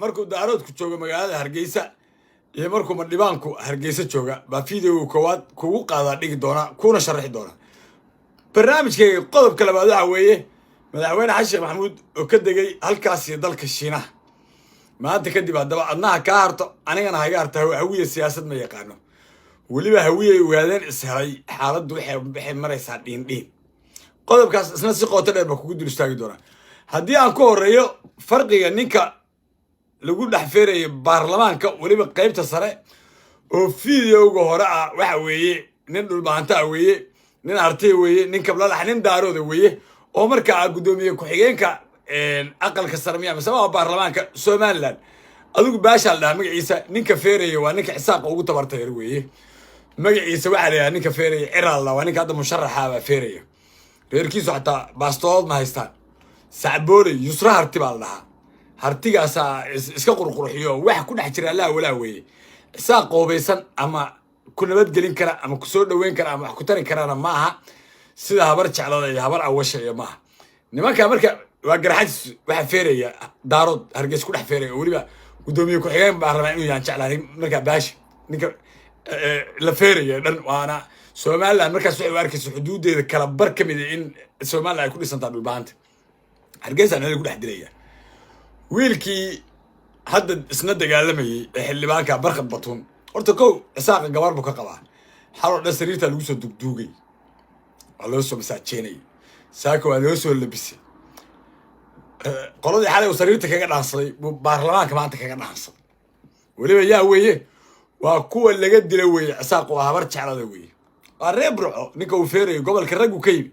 markuu daaroodku joogo magaalada Hargeysa iyo markuu madhibaanku Hargeysa jooga ba video koowaad kugu qaadaa dhigi doona kuna sharaxi doona barnaamijkeega qodobka labaad waxa weeye madaxweyne xasan sheekh maxamuud oo ka degay halkaas iyo dalka Shiinaha maanta kadib haddaba adnaha ka harto anigana haga harta hawiye siyaasad ma yaqaano waliba hawiye ogaadeen ishelay xaaladdu waxay maraysaa dhiin qodobkaas isna si qoto dheer ba kugu dul istaagi doona haddii aan ku horeeyo farqiga ninka lagu dhex feerayo baarlamaanka waliba qaybta sare oo videoga hore ah waxa weeye nin dhulbaanta weeye nin artay weeye nin kablalax nin daarooda weeye oo markaa gudoomiye ku-xigeenka aqalka sarmiya masaba baarlamaanka Soomaaliland adigu baasha la magaciisa ninka feerayo waa ninka xisaabka ugu tabartay weeye magaciisa waxa la ninka feerayo ciraal waa ninka hadda musharaxa ba feerayo reerkiisu xataa baastood ma haystaan sacboole yusra harti baa la dhahaa hartigaasa iska qurqurxiyo wax ku dhex jira Allah walaa weeye isaa qoobaysan ama ku nabad gelin kara ama ku soo dhaweyn kara ama wax ku tari karana ma aha sida habar jeclada iyo habar awasha iyo ma nimanka marka waa garxadis waxa feeraya daarood Hargeys ku dhex feeraya waliba gudoomiye ku xigeen baa rabaa inuu yaan jeclahay marka baash ninka la feeraya dhan waana Soomaaliland markaas waxay arkaysaa xuduudeeda kala bar kamid in Soomaaliland ay ku dhisantaa dhulbaanta Hargeysa ay ku dhex dilayaan wiilkii hadda isna dagaalamayay xildhibaanka barqad batuun horta kow isaaqa gabar buu ka qabaa xalo dhan sariirta lagu soo dugduugay waa loo soo masaajeenay saako waa loo soo labisay qoladii xalay sariirta kaga dhaansaday baarlamaanka maanta kaga dhaansaday waliba yaa weeye waa kuwa laga dilay weeye isaaq oo habar jeclada weeye waa reer burco ninka uu feerayo gobolka rag uu ka yimi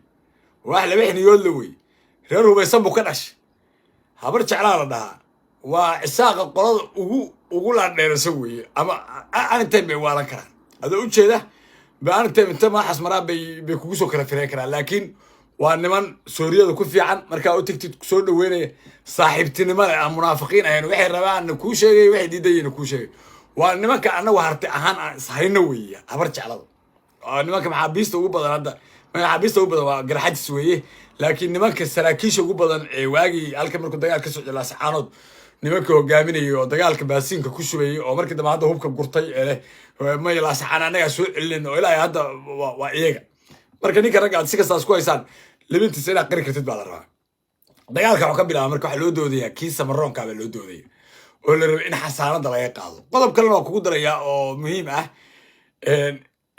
wax laba xiniyood la weeye reer hubaysan buu ka dhashay habar jeclaa la dhahaa waa isaaqa qolada ugu laadheerasa weeye ama aanintay bay waalan karaan adoo u jeeda baanintay inta ma xasmaraa bay kugu soo kala fireen karaan laakiin waa niman Sooriyada ku fiican marka u tigtid soo dhaweynaya saaxiibtinimada aan munaafiqiin ahayn waxay rabaan ku sheegay waxay diidayeen ku sheegay waa nimanka anagu harti ahaan aan ishayna weeye habar jeclada nimanka maxaabiista ugu badan hadda maxaabiista ugu badan waa garxadis weeye laakiin nimanka saraakiisha ugu badan ee waagi halka markuu dagaal ka soo jilaa saxaanood nimanka hogaaminaya oo dagaalka baasiinka ku shubay oo markii dambe hadda hubka gurtay ma ilaa saxaan anaga soo celin oo ilaa hadda waa iyaga marka ninka rag aad si kastaas ku haysaan libintiisa inaad qari kartid baa la rabaa dagaalka wuxuu ka bilaabay marka waxa loo doodayaa kiisa maroonka baa loo doodaya oo la rabo in xasaanada laga qaado qodob kale oo kugu daraya oo muhiim ah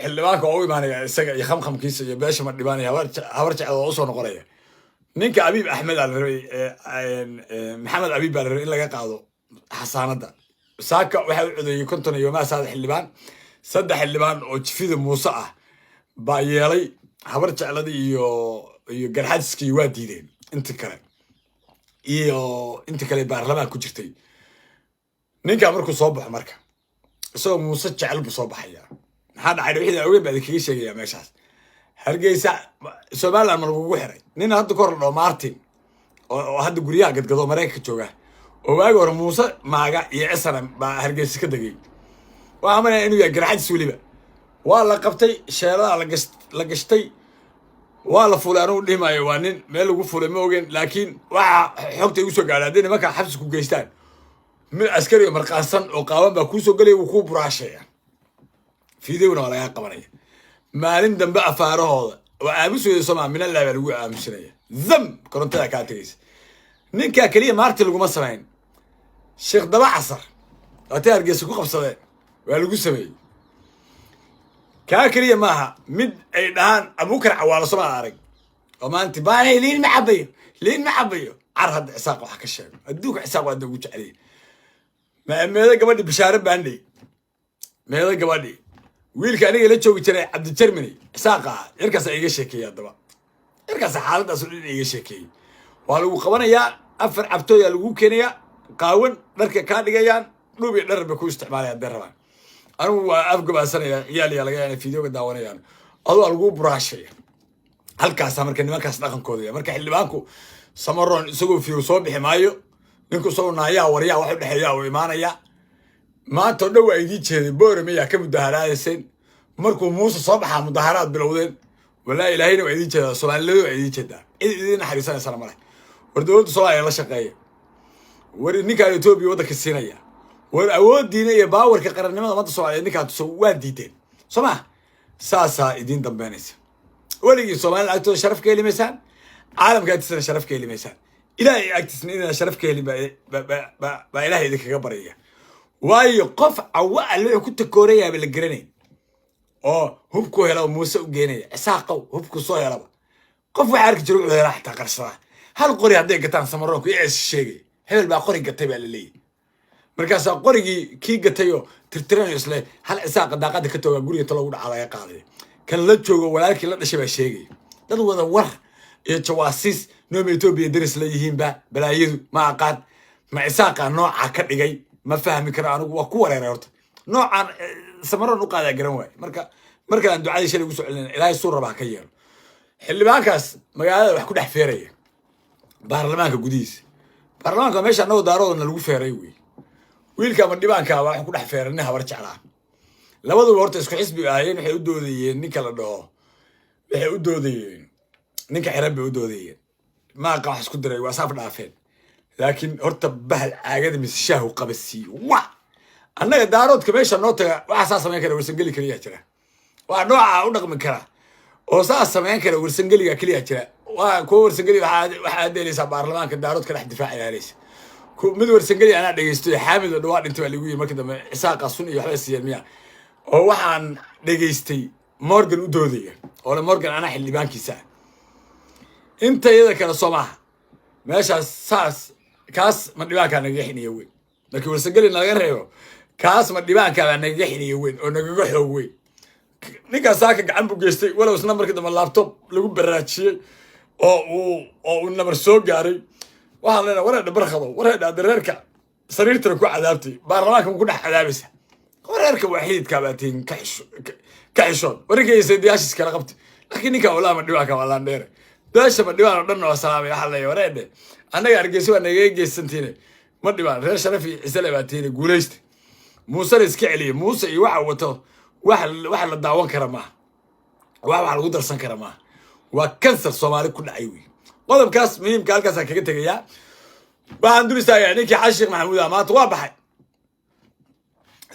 xildhibaanka oo u imaanaya isaga iyo khamkiisa iyo beesha ma dhibaanaya habar jecel oo soo noqonaya ninka Abiib Axmed al rabay Maxamed Abiib baa in laga qaado xasaanada saaka waxa uu codeeyay konton iyo ma saad xildhibaan saddex xildhibaan oo jifida Muuse ah baa yeelay habar jecladii iyo garxadskii waa diideen inta kale baarlamaan ku jirtay ninka markuu soo baxo marka isagoo Muuse jecel buu soo baxaya maxaa dhacay wixii awgeed baa kaga sheegaya meeshaas Hargeysa Soomaaliland ma lagu xiray nin hadda kor loo Martin oo hadda guriyaha gadgado Mareykanka jooga oo waagi hore Muuse maaga iyo SNM baa Hargeysa ka dagay waa amana inuu yahay garxadis waliba waa la qabtay sheelada la gashtay waa la fulay anuu dhimayo waa nin meel lagu fulay ma ogen laakiin waxa xogta igu soo gaaray hadii nimanka xabsi ku geystaan mid askari marqaasan oo qaawan baa ku soo galay uu ku buraashaya fiidiyowna waa laga qabanaya maalin dambe afaarahooda waa aamusooda Soomaa min Allah baa lagu aamusinaya dam korontada ka tagaysa ninka kaliya maarti laguma sameyn Sheekh Daba Casar ata Hargeysa ku qabsadeen waa lagu sameeyay ka kaliya maaha mid ay dhahan Abuukar Cawaalo Soomaa arag oo maanta baanay liin ma cabayo arhad isaaq wax ka sheego aduuka isaaq waa ugu jecel meeda gabadhi bishaare baandey meeda gabadhi wiilka aniga la joogi jiray Cabdi Jermani isaaqa yarkaas iga sheekeeyay daba yarkaas xaaladaas oo iga sheekeeyay waa lagu qabanayaa afar cabtooy lagu keenaya qaawan dharka ka dhigayaan dhuubi dharba ku isticmaalayaan darabaan anigu waa afgabaasanaya ciyaal laga yaana fiidiyowga daawanayaan adoo lagu buraashay halkaas marka nimankaas dhaqankooda marka xildhibaanku Samaroon isagoo fiiro soo bixi maayo ninku soo naayaa wariyaa wax u dhaxeeya oo imaanaya maanta dhow ay diijeeday boorame yaa ka mudaharaadayeen markuu Muuse soo baxaa mudaharaad bilowdeen wala ilaahayna ay diijeedaa Soomaalidu ay diijeedaa idin xariisanaysan male war dawladda Soomaaliya la shaqeeyo ninkaan Ethiopia waddanka siinaya war awoodiina iyo baawarka qarannimada ummadda Soomaaliyeed ninkaan soo waa diideen Soomaa saasaa idin dambeynaysa weligii Soomaaliya agtooda sharaf ka heli maysaan caalamka agtiisana sharaf ka heli maysaan ilaahay agtiisna inaan sharaf ka helin baa ilaahay idinkaga baraya waayo qof cawa alle ku takoorayaaba la garanayn oo hubku helo Muuse u geenaya isaaqow hubku soo helaba qof waxa arki jiray wuxuu helaa xataa qarsada hal qori hadday gataan Samaroonku is sheegay hebel baa qori gatay baa la leeyahay markaas qorigii kii gatayo tirtiranayo isla hal isaaqa daaqada ka tooga guriga talo ugu dhacay qaaday kan la joogo walaalkii la dhashay baa sheegay dad wada war iyo jawaasiis nooma Ethiopia daris la yihiin balaayadu ma aqaan ma isaaqa nooca ka dhigay ma fahmi karo anigu waa ku wareeray horta noocan Samaroon u qaaday garan waay markaan ducada shalay ugu soo celinay ilaahay soo rabaa ka yeelo xildhibaankaas magaalada wax ku dhex feeraya baarlamaanka gudihiisa baarlamaanka meesha noo daaroodna lagu feeray wiilka ma dhibaanka wax ku dhex feeranay habar jeclaa labaduba horta isku xisbi ahaayeen waxay u doodayeen ninka la dhaho waxay u doodayeen ninka xirab bay u doodayeen ma qax isku diray waa saaf dhaafeen laakiin horta bahal caagada mishaah u qabasi annaga daaroodka meesha noo taga waxa sameyn kara warsangeli kaliya jira waa nooca u dhaqmi kara oo sameyn kara warsangeliga kaliya jira waa ko warsangeli waxa adeeleysa baarlamaanka daaroodka dhex difaacayaysa mid warsangeli ana dhageystay xaamid oo dhawaad inta lagu yiri markii dambe isaaqa sun iyo waxba siiyeen miya oo waxaan dhageystay Morgan u doodaya oo Morgan ana xildhibaankiisa inta iyada kala Soomaha meeshaas saas kaas ma dhibaanka naga xiniyo weyn markii warsangeli naga reebo kaas ma dhibaanka naga xiniyo weyn oo naga xoog weyn ninka saaka gacan bu geystay walow isna markii dambe laptop lagu baraajiyay oo nabar soo gaaray waxaan leenahay wareer barqado wareer dareerka sariirta ku cadaabtay baarlamaanka ku dhex cadaabaysa wareerka waxiidka baatiin ka xisho wareegaysa diyaashis kala qabtay laakiin ninka walaal ma dhibaanka wala dheer daasha ma dhibaan dhan oo salaamay waxa la wareer anaga argeyso waa naga geysantiina ma dhibaan reer sharafi isla baatiin guuleystay Muuse iska celiye Muuse iyo waxa wato wax la daawan kara ma waxa lagu darsan kara ma waa kansar Soomaali ku dhacay qodobkaas muhiimka halkaas kaga tagaya waxaan duristayaa ninkii Xashiq Maxamuud maanta waa baxay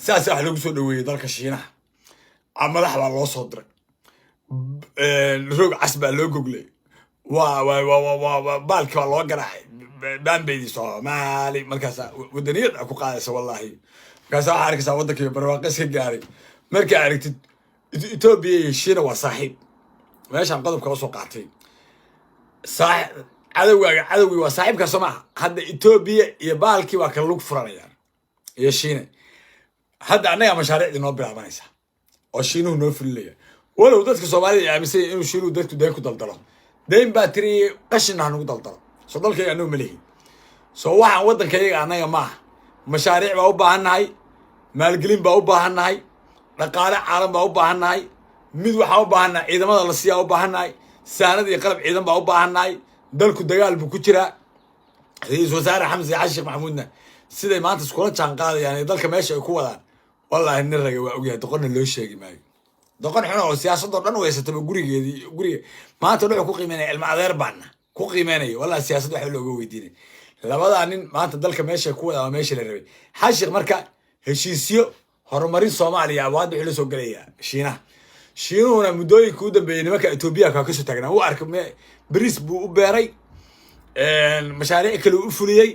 saas wax lagu soo dhaweeyay dalka Shiinaha madax baa loo soo diray roog casba loo goglay waa baalki baa loo garaacay baanbeydii Soomaali markaas wadaniyad ku qaadaysa wallahi markaas waxa arkaysaa waddanka barwaaqis ka gaaray marka aragtid Ethiopia iyo Shiina waa saaxiib meeshan qodobka soo qaatay صاحب عدوي وصاحبك سمع هذا إثيوبيا يبالكي وكلوك فرانيان يا شينا هذا أنا مشاريع دي نوبي عمانيسا وشينو نوفر ليه ولو دتك سومالي يعني مثلا إنه شيلو دتك دايكو دلدلا دايم باتري قشنا هنو دلدلا صدق يعني مليه سواء ودن كيجا أنا معه مشاريع بأوبا هناي مالجلين بأوبا هناي رقالة عالم بأوبا هناي ميدو حاوبا هناي إذا ما ضل السيا أوبا هناي ساند يقرب عيدان با وباهناي dalku dagaal buu ku jira رئيس وزراء حمزة عاشق محمودنا سيدي maanta iskula jaan qaadayaan dalka meesha ay ku wadaan wallahi nin raga waa ogyahay doqon loo sheegi maayo doqon xun oo siyaasadda dhan weysatay guriga maanta wuxuu ku qiimeynay ilma adeer baana ku qiimeynay wallahi siyaasadda waxa looga weydiinay labada nin maanta dalka meesha ay ku wadaan meesha la rabay xashiq marka heshiisyo horumarin Soomaaliya waad wixii la soo galaya Shiinuhuna muddooyinka u dambeeyay nimanka Ethiopia ka soo taagnaa uu arkay bariis buu u beeray mashaariic kale u fuliyay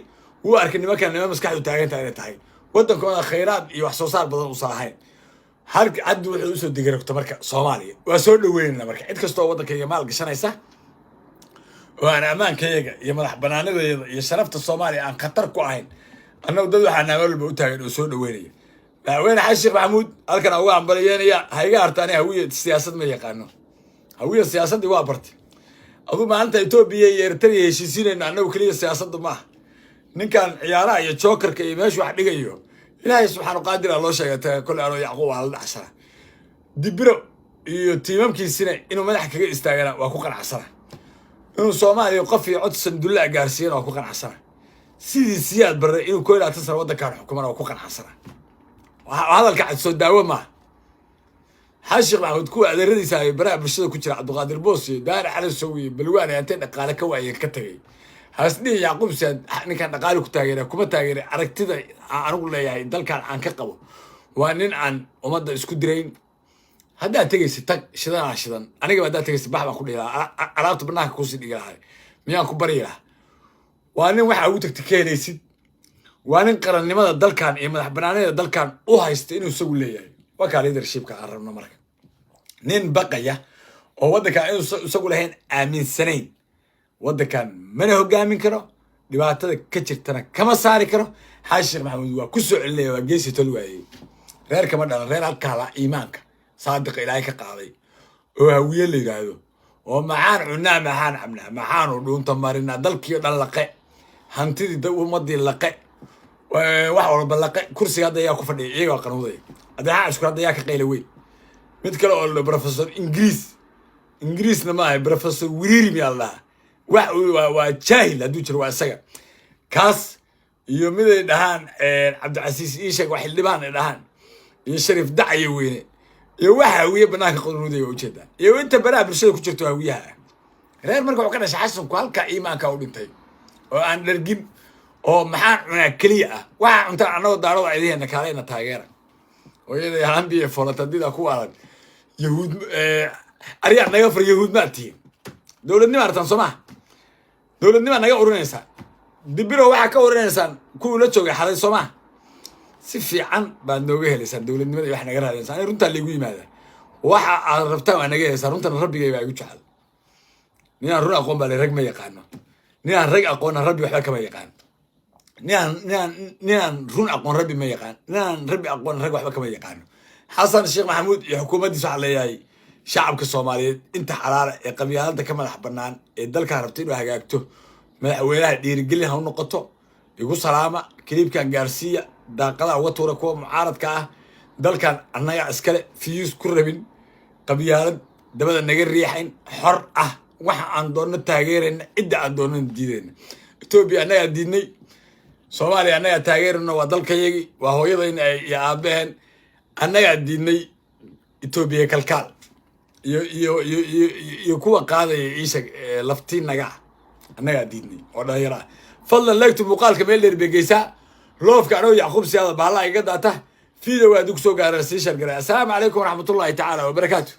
uu arkay nimanka maskaxdu taagan tahay wadankooda khayraad iyo wax soo saar badan u saahayn har cad wuxuu soo digaragto marka Soomaaliya waa soo dhaweynaa marka cid kasta oo wadankayga maal gashanaysa oo aan amaankayga iyo madax banaanadeeda iyo sharafta Soomaaliya aan khatar ku ahayn annagu dad waxaan walba u taagan oo soo dhaweynaya وين حشيق محمود halkan ugu ambalyeynaya hayga hartaani hawiye siyaasad ma yaqaano hawiye siyaasadii waa bartay adu maanta Ethiopia iyo Eritrea heshiisiinayna anagu kaliya siyaasadda ma ninkan ciyaaraha iyo jokerka iyo meeshu wax dhigayo Ilaahay subhanahu qaadir loo sheegay kulli aanu Yacquub wala dhaxsana dibiro iyo tiimamkiisina inuu madax kaga istaagana waa ku qanacsana inuu Soomaaliya qof iyo cod sanduulla gaarsiin waa ku qanacsana sidii siyaad bare inuu kooyla tasar wadanka xukuumada waa ku qanacsana هذا الكعد سوداوي ما حاشق محمود كو أدريدي ساي برا برشة كتير عبد القادر بوسي دار على السوي بالوان أنت نقالة كواي كتري hasni yacquub saad ninkan dhaqaale ku taageeray kuma taageeray aragtida anigu leeyahay dalkan aan ka qabo waa nin aan ummadda isku dirayn haddaad tegaysid tag shidan aniga haddaad tegaysid bax baan ku dhihi lahaa alaabta banaanka kuusii dhigi lahay miyaan ku baryi lahaa waa nin waxa ugu tagta ka helaysid waa nin qarannimada dalkan iyo madax banaanida dalkan u haysta inuu isagu leeyahay waa kaa leadershipka aan rabno marka nin baqaya oo waddankan inuu isagu lahayn aaminsanayn waddankan mana hogaamin karo dhibaatada ka jirtana kama saari karo xaaji sheekh maxamuud waa ku soo celinaya waa geesi tol waayey reer kama dhalan reer halkaa la iimaanka saadiqa ilaahay ka qaaday oo hawiye la yidhaahdo oo maxaan cunaa maxaan cabnaa maxaanu dhuunta marinaa dalkii dhan laqe hantidii ummadii laqe wax walba laqe kursiga hadda ayaa ku fadhiya iyagaa qanuudaya adeexaa isku hadda ayaa ka qayla weyn mid kale oo professor ingiriisna maahay professor wiriiri miyaa la dhahaa waa jaahil hadduu jiro waa isaga kaas iyo miday dhahaan cabdicasiis iisheeg waa xildhibaan ay dhahaan iyo shariif dacaya weyne iyo waxa hawiye banaanka qanuudaya ujeedaa iyo inta baraha bulshada ku jirto hawiyaha reer marka wuxuu ka dhashay xasanku halkaa iimaanka u dhintay oo aan dhargin oo maxaan cunaa keliya ah waxaa cuntaan annagoo daarada ciidaheena kaaleyna taageera oo iyada hambiye folatadida ku adag yahuud aryaa naga far yahuud maad tihiin dowladnima artaan soo maha dowladnima naga urinaysaa dibiro waxaa ka urinaysaan kuwii la joogay xaday soo maha si fiican baad nooga helaysaan dowladnimada iyo wax naga raadinaysaa ani runtaa laygu yimaada waxa aad rabtaan waa naga helaysaan runtana rabbigay baa igu jecel ninaan run aqoon baa le rag ma yaqaano ninaan rag aqoonna rabbi waxba kama yaqaan ninaan run aqoon rabbi ma yaqaan ninaan rabbi aqoon rag waxba kama yaqaano xasan sheekh maxamuud iyo xukuumaddiisa waxaa leeyahay shacabka soomaaliyeed inta xalaala ee qabyaalada ka madax bannaan ee dalkaa rabta inuu hagaagto madaxweynaha dhiirigelin ha u noqoto igu salaama kiliibkan gaarsiiya daaqadaha uga tuura kuwa mucaaradka ah dalkan annaga iskale fiyuus ku rabin qabyaalad dabada naga riixayn xor ah waxa aan doonno taageerayna cidda aan doonno diidayna etoobiya annagaa diidnay soomaaliya annagaa taageerayna waa dalkayagii waa hooyadayna iyo aabaheen annagaa diidnay etoobiya kalkaal iyo kuwa qaadaya ciisha laftiinaga ah annagaa diidnay oo dhalinyaro ah fadlan leegtu muuqaalka meel dheer beegeysaa loofka anoo yacquub siyaada baallaa iga daata video aad ugu soo gaara sii shargaray assalaamu calaykum waraxmatullaahi tacaala wabarakaatu